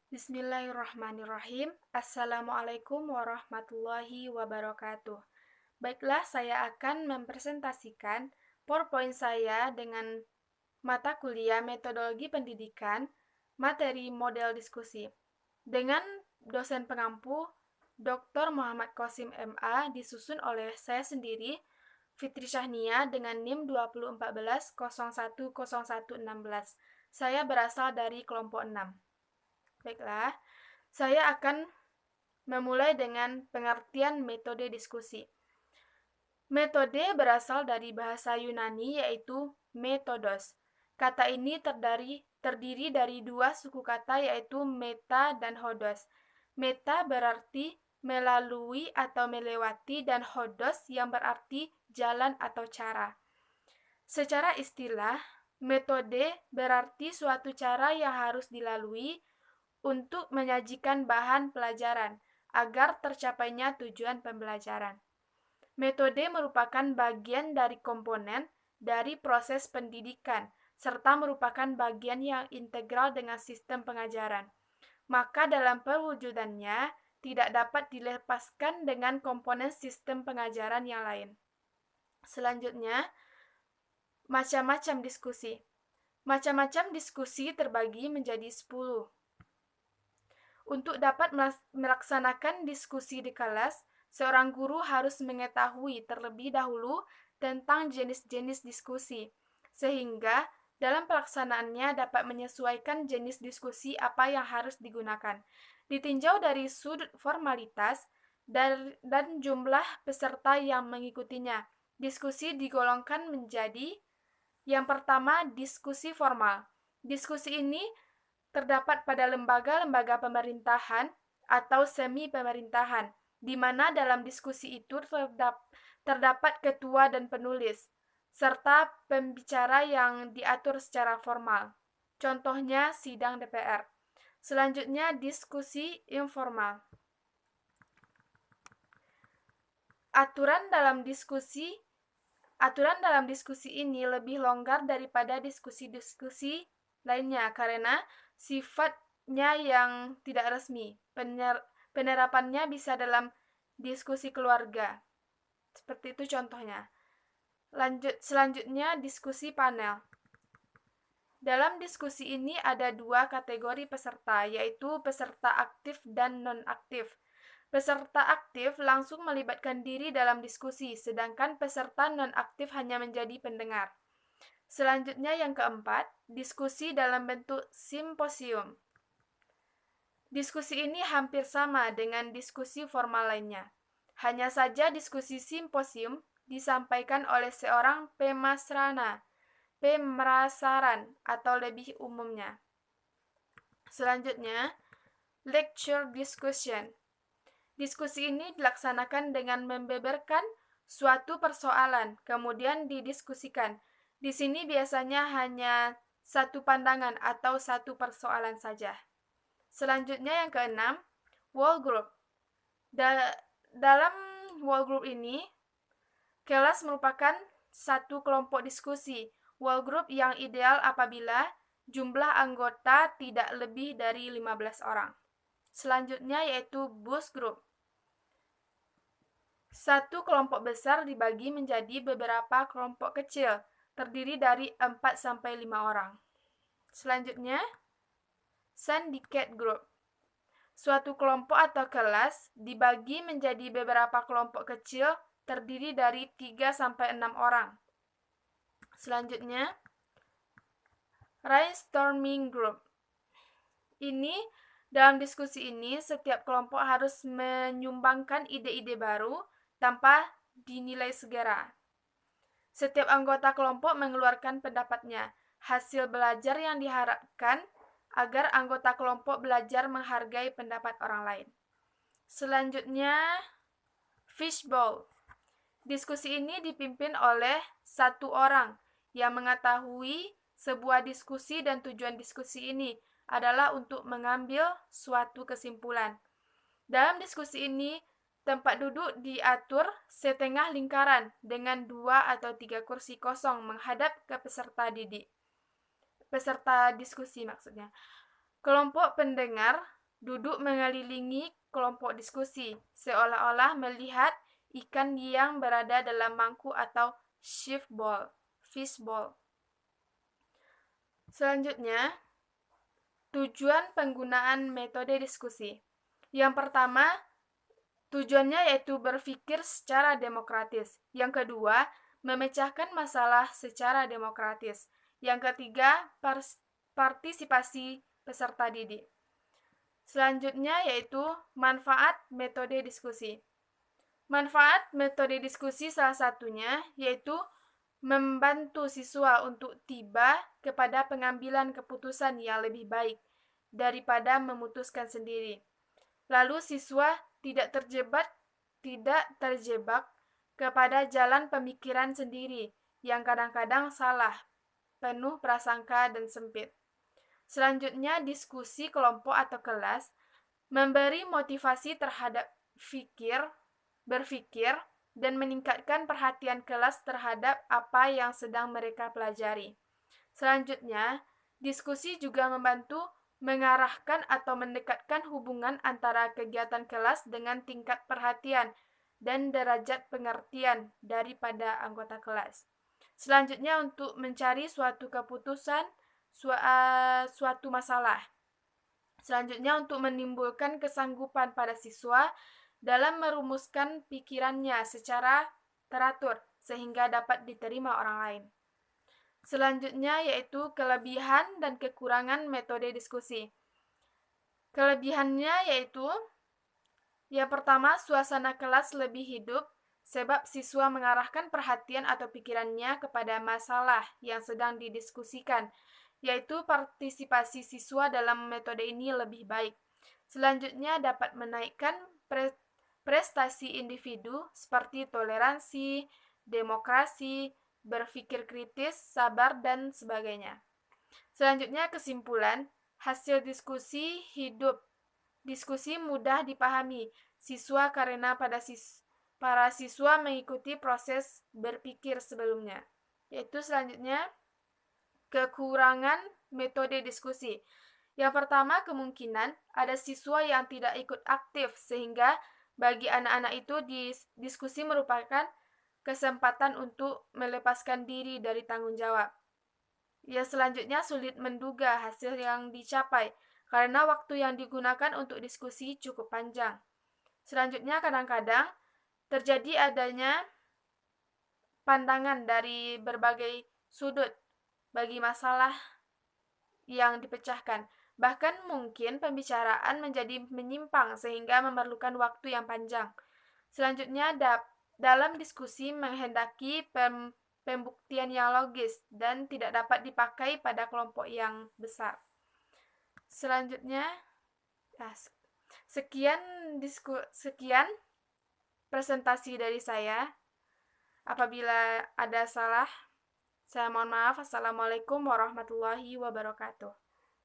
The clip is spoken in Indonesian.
Bismillahirrahmanirrahim. Assalamualaikum warahmatullahi wabarakatuh. Baiklah, saya akan mempresentasikan PowerPoint saya dengan mata kuliah Metodologi Pendidikan, materi model diskusi. Dengan dosen pengampu Dr. Muhammad Qasim MA disusun oleh saya sendiri, Fitri Syahnia dengan NIM 2014 010116. Saya berasal dari kelompok 6. Baiklah, saya akan memulai dengan pengertian metode diskusi. Metode berasal dari bahasa Yunani yaitu metodos. Kata ini terdiri dari dua suku kata yaitu meta dan hodos. Meta berarti melalui atau melewati dan hodos yang berarti jalan atau cara. Secara istilah, metode berarti suatu cara yang harus dilalui untuk menyajikan bahan pelajaran agar tercapainya tujuan pembelajaran. Metode merupakan bagian dari komponen dari proses pendidikan serta merupakan bagian yang integral dengan sistem pengajaran. Maka dalam perwujudannya tidak dapat dilepaskan dengan komponen sistem pengajaran yang lain. Selanjutnya, macam-macam diskusi. Macam-macam diskusi terbagi menjadi 10. Untuk dapat melaksanakan diskusi di kelas, seorang guru harus mengetahui terlebih dahulu tentang jenis-jenis diskusi, sehingga dalam pelaksanaannya dapat menyesuaikan jenis diskusi apa yang harus digunakan. Ditinjau dari sudut formalitas dan jumlah peserta yang mengikutinya, diskusi digolongkan menjadi yang pertama, diskusi formal. Diskusi ini terdapat pada lembaga-lembaga pemerintahan atau semi-pemerintahan, di mana dalam diskusi itu terdapat ketua dan penulis, serta pembicara yang diatur secara formal. Contohnya sidang DPR. Selanjutnya, diskusi informal. Aturan dalam diskusi ini lebih longgar daripada diskusi-diskusi lainnya karena sifatnya yang tidak resmi. Penerapannya bisa dalam diskusi keluarga. Seperti itu contohnya. Selanjutnya, diskusi panel. Dalam diskusi ini ada dua kategori peserta, yaitu peserta aktif dan non-aktif. Peserta aktif langsung melibatkan diri dalam diskusi, sedangkan peserta non-aktif hanya menjadi pendengar. Selanjutnya yang keempat, diskusi dalam bentuk simposium. Diskusi ini hampir sama dengan diskusi formal lainnya. Hanya saja diskusi simposium disampaikan oleh seorang pemrasaran atau lebih umumnya. Selanjutnya, lecture discussion. Diskusi ini dilaksanakan dengan membeberkan suatu persoalan, kemudian didiskusikan. Di sini biasanya hanya satu pandangan atau satu persoalan saja. Selanjutnya yang keenam, wall group. Dalam wall group ini, kelas merupakan satu kelompok diskusi. Wall group yang ideal apabila jumlah anggota tidak lebih dari 15 orang. Selanjutnya yaitu bus group. Satu kelompok besar dibagi menjadi beberapa kelompok kecil, terdiri dari 4-5 orang. Selanjutnya, syndicate group. Suatu kelompok atau kelas dibagi menjadi beberapa kelompok kecil, terdiri dari 3-6 orang. Selanjutnya, brainstorming group. Dalam diskusi ini, setiap kelompok harus menyumbangkan ide-ide baru tanpa dinilai segera. Setiap anggota kelompok mengeluarkan pendapatnya. Hasil belajar yang diharapkan agar anggota kelompok belajar menghargai pendapat orang lain. Selanjutnya, fishbowl. Diskusi ini dipimpin oleh satu orang yang mengetahui sebuah diskusi dan tujuan diskusi ini adalah untuk mengambil suatu kesimpulan. Dalam diskusi ini, tempat duduk diatur setengah lingkaran dengan 2 atau 3 kursi kosong menghadap ke peserta diskusi maksudnya. Kelompok pendengar duduk mengelilingi kelompok diskusi, seolah-olah melihat ikan yang berada dalam mangkuk atau fishbowl. Selanjutnya, tujuan penggunaan metode diskusi. Yang pertama, tujuannya yaitu berpikir secara demokratis. Yang kedua, memecahkan masalah secara demokratis. Yang ketiga, partisipasi peserta didik. Selanjutnya yaitu manfaat metode diskusi. Manfaat metode diskusi salah satunya yaitu membantu siswa untuk tiba kepada pengambilan keputusan yang lebih baik daripada memutuskan sendiri. Lalu siswa tidak terjebak kepada jalan pemikiran sendiri yang kadang-kadang salah, penuh prasangka dan sempit. Selanjutnya, diskusi kelompok atau kelas memberi motivasi terhadap berpikir, dan meningkatkan perhatian kelas terhadap apa yang sedang mereka pelajari. Selanjutnya, diskusi juga membantu mengarahkan atau mendekatkan hubungan antara kegiatan kelas dengan tingkat perhatian dan derajat pengertian daripada anggota kelas. Selanjutnya, untuk mencari suatu keputusan suatu masalah. Selanjutnya, untuk menimbulkan kesanggupan pada siswa dalam merumuskan pikirannya secara teratur sehingga dapat diterima orang lain. Selanjutnya yaitu kelebihan dan kekurangan metode diskusi. Kelebihannya yaitu yang pertama, suasana kelas lebih hidup sebab siswa mengarahkan perhatian atau pikirannya kepada masalah yang sedang didiskusikan, yaitu partisipasi siswa dalam metode ini lebih baik. Selanjutnya dapat menaikkan prestasi individu seperti toleransi, demokrasi, berpikir kritis, sabar, dan sebagainya. Selanjutnya kesimpulan, hasil diskusi hidup. Diskusi mudah dipahami siswa karena para siswa mengikuti proses berpikir sebelumnya. Yaitu selanjutnya, kekurangan metode diskusi. Yang pertama, kemungkinan ada siswa yang tidak ikut aktif sehingga bagi anak-anak itu diskusi merupakan kesempatan untuk melepaskan diri dari tanggung jawab. Yang selanjutnya, sulit menduga hasil yang dicapai karena waktu yang digunakan untuk diskusi cukup panjang. Selanjutnya, kadang-kadang terjadi adanya pandangan dari berbagai sudut bagi masalah yang dipecahkan. Bahkan mungkin pembicaraan menjadi menyimpang sehingga memerlukan waktu yang panjang. Selanjutnya, dalam diskusi menghendaki pembuktian yang logis dan tidak dapat dipakai pada kelompok yang besar. Selanjutnya, sekian presentasi dari saya. Apabila ada salah, saya mohon maaf. Assalamualaikum warahmatullahi wabarakatuh.